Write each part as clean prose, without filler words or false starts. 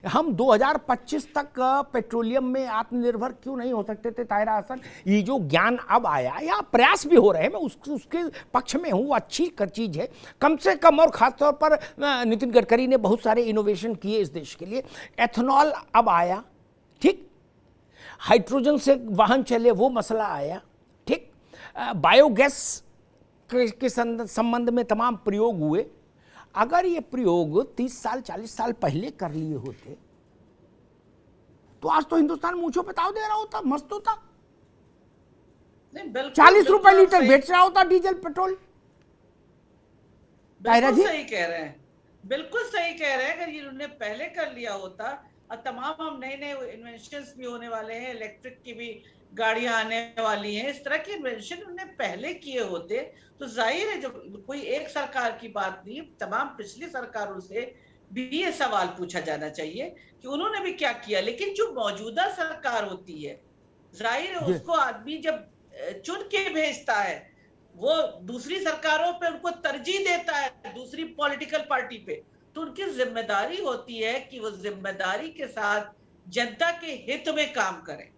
हम 2025 तक पेट्रोलियम में आत्मनिर्भर क्यों नहीं हो सकते थे ताहिरा हसन? ये जो ज्ञान अब आया या प्रयास भी हो रहे हैं, मैं उसके पक्ष में हूँ, अच्छी चीज है कम से कम। और खासतौर पर नितिन गडकरी ने बहुत सारे इनोवेशन किए इस देश के लिए। एथेनॉल अब आया, ठीक, हाइड्रोजन से वाहन चले वो मसला आया, ठीक, बायोगैस के संबंध में तमाम प्रयोग हुए। अगर ये प्रयोग 30 साल 40 साल पहले कर लिए होते तो आज तो हिंदुस्तान मूंछों पे ताव दे रहा होता, मस्त होता। 40 रुपए लीटर बेच रहा होता डीजल पेट्रोल। बिल्कुल सही कह रहे हैं, बिल्कुल सही कह रहे हैं। अगर ये उन्होंने पहले कर लिया होता, और तमाम हम नए नए इन्वेंशंस भी होने वाले हैं, इलेक्ट्रिक की भी गाड़ियां आने वाली हैं, इस तरह के इन्वेंशन उन्होंने पहले किए होते तो जाहिर है, जो कोई एक सरकार की बात नहीं, तमाम पिछली सरकारों से भी ये सवाल पूछा जाना चाहिए कि उन्होंने भी क्या किया। लेकिन जो मौजूदा सरकार होती है, जाहिर है उसको आदमी जब चुन के भेजता है, वो दूसरी सरकारों पे उनको तरजीह देता है, दूसरी पॉलिटिकल पार्टी पे, तो उनकी जिम्मेदारी होती है कि वो जिम्मेदारी के साथ जनता के हित में काम करें,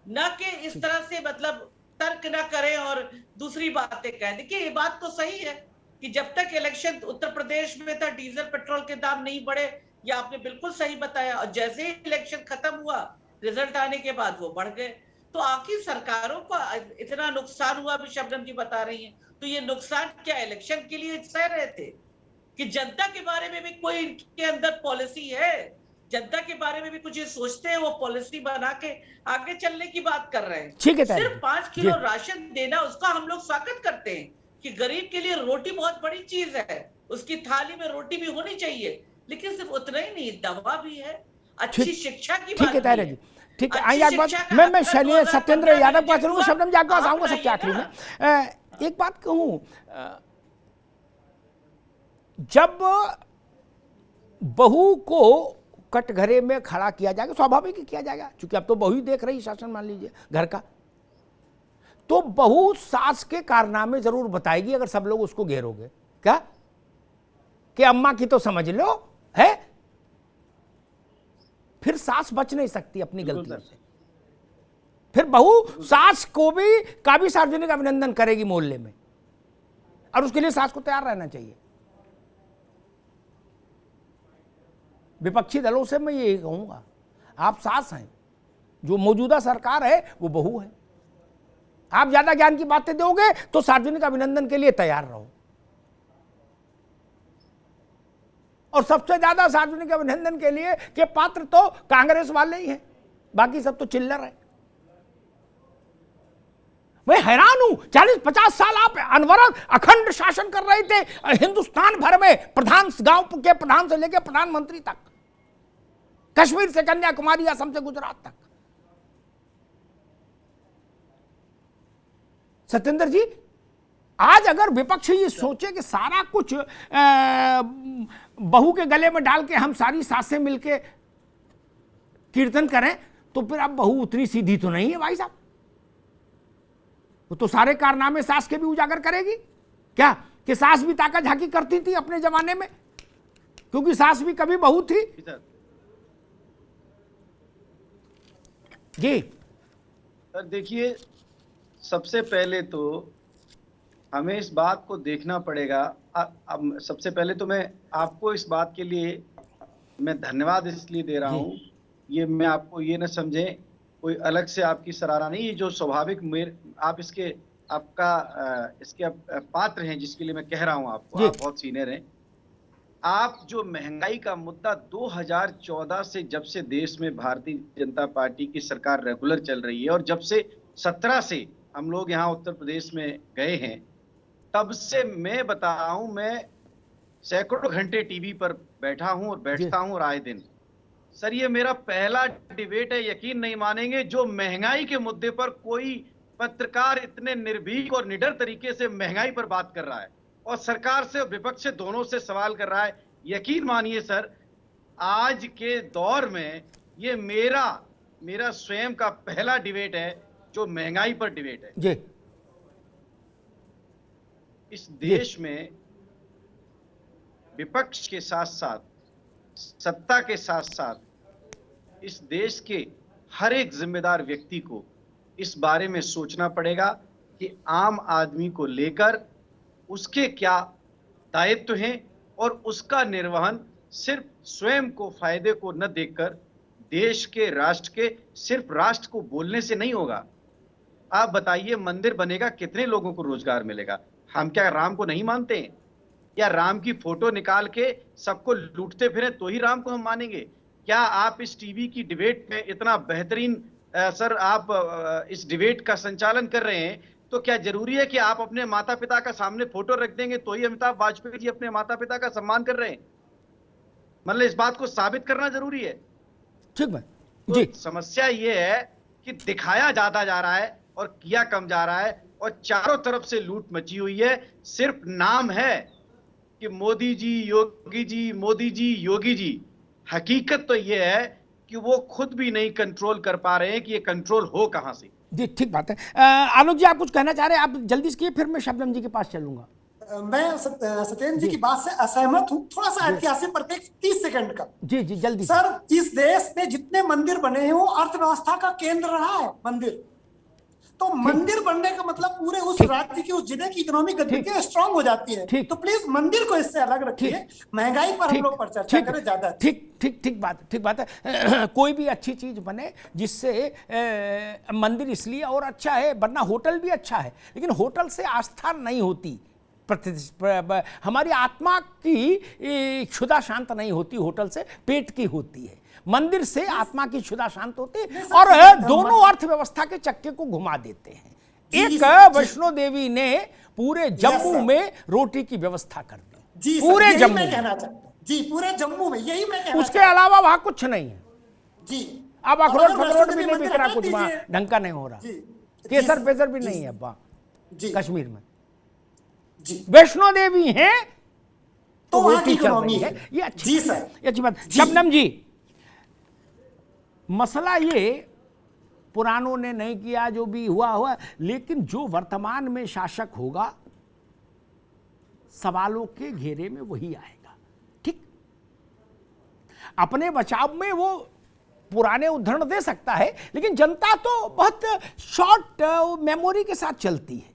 न कि इस तरह से मतलब तर्क ना करें और दूसरी बातें कहें। देखिए ये बात तो सही है कि जब तक इलेक्शन उत्तर प्रदेश में था, डीजल पेट्रोल के दाम नहीं बढ़े, या आपने बिल्कुल सही बताया, और जैसे ही इलेक्शन खत्म हुआ, रिजल्ट आने के बाद वो बढ़ गए। तो आखिर सरकारों को इतना नुकसान हुआ भी, शबनम जी बता रही हैं, तो ये नुकसान क्या इलेक्शन के लिए सह रहे थे कि जनता के बारे में भी कोई इनके अंदर पॉलिसी है, जनता के बारे में भी कुछ ये सोचते हैं, वो पॉलिसी बना के आगे चलने की बात कर रहे हैं। ठीक है, सिर्फ 5 किलो राशन देना, उसका हम लोग स्वागत करते हैं कि गरीब के लिए रोटी बहुत बड़ी चीज है, उसकी थाली में रोटी भी होनी चाहिए, लेकिन सिर्फ उतना ही नहीं, दवा भी है, अच्छी शिक्षा की बात भी है। ठीक है, आइए एक बात मैं शैलेंद्र सत्येंद्र यादव के पास चलूंगा, शबनम जी आपके पास आऊंगा सबसे आखिरी में। एक बात कहूं, जब बहू को कटघरे में खड़ा किया जाएगा, स्वाभाविक ही किया जाएगा, क्योंकि अब तो बहू ही देख रही शासन, मान लीजिए घर का, तो बहू सास के कारनामे जरूर बताएगी अगर सब लोग उसको घेरोगे। क्या कि अम्मा की तो समझ लो है, फिर सास बच नहीं सकती अपनी गलतियों से। फिर बहू सास को भी सार्वजनिक अभिनंदन करेगी मोहल्ले में, और उसके लिए सास को तैयार रहना चाहिए। विपक्षी दलों से मैं यही कहूंगा, आप सास हैं, जो मौजूदा सरकार है वो बहू है। आप ज्यादा ज्ञान की बातें दोगे तो सार्वजनिक अभिनंदन के लिए तैयार रहो, और सबसे ज्यादा सार्वजनिक अभिनंदन के लिए के पात्र तो कांग्रेस वाले ही हैं, बाकी सब तो चिल्लर है। मैं हैरान हूं, 40-50 साल आप अनवरत अखंड शासन कर रहे थे हिंदुस्तान भर में, गांव के प्रधान से लेकर प्रधानमंत्री तक, कश्मीर से कन्याकुमारी, असम से गुजरात तक। सत्येंद्र जी, आज अगर विपक्ष ये सोचे कि सारा कुछ बहू के गले में डाल के हम सारी सासें मिलके कीर्तन करें, तो फिर अब बहू उतनी सीधी तो नहीं है भाई साहब। वो तो सारे कारनामे सास के भी उजागर करेगी। क्या कि सास भी ताका झाकी करती थी अपने जमाने में, क्योंकि सास भी कभी बहू थी। जी सर देखिए, सबसे पहले तो हमें इस बात को देखना पड़ेगा। अब सबसे पहले तो मैं आपको इस बात के लिए मैं धन्यवाद इसलिए दे रहा हूँ, ये मैं आपको ये न समझे कोई अलग से आपकी सराहना नहीं, ये जो स्वाभाविक आप इसके पात्र हैं, जिसके लिए मैं कह रहा हूँ आपको, आप बहुत सीनियर हैं। आप जो महंगाई का मुद्दा 2014 से, जब से देश में भारतीय जनता पार्टी की सरकार रेगुलर चल रही है, और जब से 17 से हम लोग यहाँ उत्तर प्रदेश में गए हैं, तब से मैं बता रहा हूं, मैं सैकड़ों घंटे टीवी पर बैठा हूं और बैठता हूं, और आए दिन सर ये मेरा पहला डिबेट है, यकीन नहीं मानेंगे, जो महंगाई के मुद्दे पर कोई पत्रकार इतने निर्भीक और निडर तरीके से महंगाई पर बात कर रहा है, और सरकार से और विपक्ष से दोनों से सवाल कर रहा है। यकीन मानिए सर, आज के दौर में ये मेरा स्वयं का पहला डिबेट है जो महंगाई पर डिबेट है। जी। इस देश में विपक्ष के साथ साथ सत्ता के साथ साथ इस देश के हर एक जिम्मेदार व्यक्ति को इस बारे में सोचना पड़ेगा कि आम आदमी को लेकर उसके क्या दायित्व हैं और उसका निर्वहन सिर्फ स्वयं को फायदे को न देखकर देश के, राष्ट्र के, सिर्फ राष्ट्र को बोलने से नहीं होगा। आप बताइए, मंदिर बनेगा, कितने लोगों को रोजगार मिलेगा? हम क्या राम को नहीं मानते हैं? या राम की फोटो निकाल के सबको लूटते फिरे तो ही राम को हम मानेंगे? क्या आप इस टीवी की डिबेट में इतना बेहतरीन सर आप इस डिबेट का संचालन कर रहे हैं, तो क्या जरूरी है कि आप अपने माता पिता का सामने फोटो रख देंगे तो ही अमिताभ वाजपेयी जी अपने माता पिता का सम्मान कर रहे हैं? मतलब इस बात को साबित करना जरूरी है। ठीक है तो समस्या ये है कि दिखाया ज्यादा जा रहा है और किया कम जा रहा है, और चारों तरफ से लूट मची हुई है। सिर्फ नाम है कि मोदी जी, योगी जी, मोदी जी, योगी जी। हकीकत तो ये है कि वो खुद भी नहीं कंट्रोल कर पा रहे हैं कि ये कंट्रोल हो कहां से। जी ठीक बात है। आलोक जी, आप कुछ कहना चाह रहे हैं? आप जल्दी से, फिर मैं शबनम जी के पास चलूंगा। मैं सत्येंद्र जी की बात से असहमत हूं। थोड़ा सा ऐतिहासिक परिप्रेक्ष्य 30 सेकंड का। जी जी जल्दी। सर, इस देश में जितने मंदिर बने हैं वो अर्थव्यवस्था का केंद्र रहा है मंदिर। तो मंदिर बनने का मतलब पूरे उस राज्य की, उस जिले की इकोनॉमिक गतिविधियां स्ट्रांग हो जाती है। तो प्लीज मंदिर को इससे अलग रखिए। महंगाई पर हम लोग पर चर्चा करें ज्यादा। ठीक बात है। कोई भी अच्छी चीज बने जिससे मंदिर इसलिए और अच्छा है, वरना होटल भी अच्छा है, लेकिन होटल से आस्था नहीं होती, हमारी आत्मा की क्षुधा शांत नहीं होती, होटल से पेट की होती है। मंदिर से आत्मा की क्षुधा शांत होती है और दोनों अर्थव्यवस्था के चक्के को घुमा देते हैं। एक वैष्णो देवी ने पूरे जम्मू में रोटी की व्यवस्था कर दी, पूरे जम्मू में। जी, पूरे जम्मू में, यही मैं कहना। उसके अलावा वहां कुछ नहीं है जी। अब अखरोट फखरोट भी नहीं बिक रहा, कुछ वहां ढंग का नहीं हो रहा, केसर पेसर भी नहीं है वहां कश्मीर में। वैष्णो देवी है तो रोटी चल रही है, ये अच्छी बात। शबनम जी, मसला ये पुरानों ने नहीं किया, जो भी हुआ, लेकिन जो वर्तमान में शासक होगा सवालों के घेरे में वही आएगा। ठीक, अपने बचाव में वो पुराने उदाहरण दे सकता है, लेकिन जनता तो बहुत शॉर्ट मेमोरी के साथ चलती है,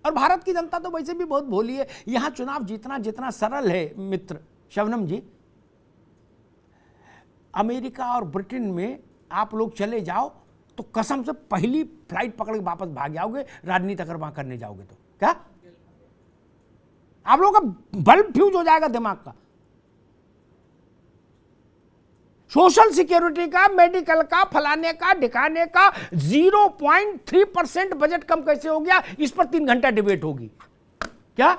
और भारत की जनता तो वैसे भी बहुत भोली है। यहां चुनाव जीतना जितना सरल है मित्र शबनम जी, अमेरिका और ब्रिटेन में आप लोग चले जाओ तो कसम से पहली फ्लाइट पकड़ के वापस भाग जाओगे, राजनीति अगर वहां करने जाओगे तो। क्या आप लोगों का बल्ब फ्यूज हो जाएगा दिमाग का। सोशल सिक्योरिटी का, मेडिकल का, फलाने का, ढिकाने का 0.3% बजट कम कैसे हो गया, इस पर 3 घंटा डिबेट होगी। क्या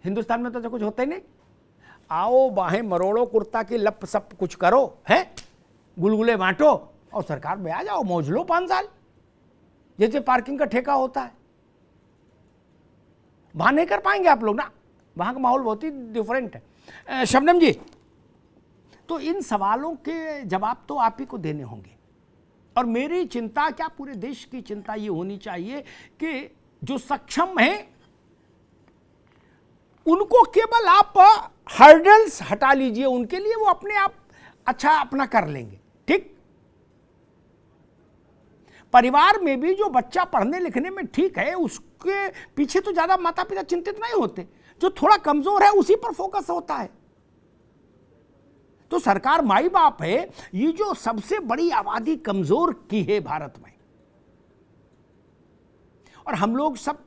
हिंदुस्तान में तो कुछ होता ही नहीं। आओ बाहें मरोड़ो, कुर्ता की लप सब कुछ करो, है गुलगुले बांटो और सरकार में आ जाओ, मौज लो 5 साल, जैसे पार्किंग का ठेका होता है। वहां नहीं कर पाएंगे आप लोग ना, वहां का माहौल बहुत ही डिफरेंट है। शबनम जी, तो इन सवालों के जवाब तो आप ही को देने होंगे, और मेरी चिंता, क्या पूरे देश की चिंता ये होनी चाहिए कि जो सक्षम है उनको केवल आप हर्डल्स हटा लीजिए, उनके लिए वो अपने आप अच्छा अपना कर लेंगे। ठीक, परिवार में भी जो बच्चा पढ़ने लिखने में ठीक है, उसके पीछे तो ज्यादा माता पिता चिंतित नहीं होते, जो थोड़ा कमजोर है उसी पर फोकस होता है। तो सरकार माई बाप है, ये जो सबसे बड़ी आबादी कमजोर की है भारत में, और हम लोग सब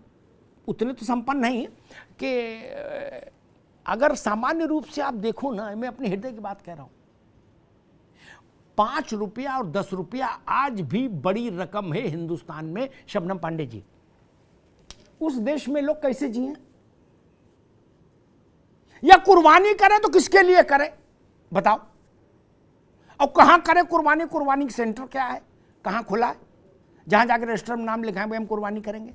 उतने तो संपन्न नहीं कि अगर सामान्य रूप से आप देखो ना, मैं अपने हृदय की बात कह रहा हूं, 5 रुपया और 10 रुपया आज भी बड़ी रकम है हिंदुस्तान में। शबनम पांडे जी, उस देश में लोग कैसे जिए? या कुर्बानी करें तो किसके लिए करें बताओ? और कहां करें कुर्बानी? कुर्बानी सेंटर क्या है, कहां खुला है? जहां जाकर रजिस्टर में नाम लिखाएं, हम कुर्बानी करेंगे।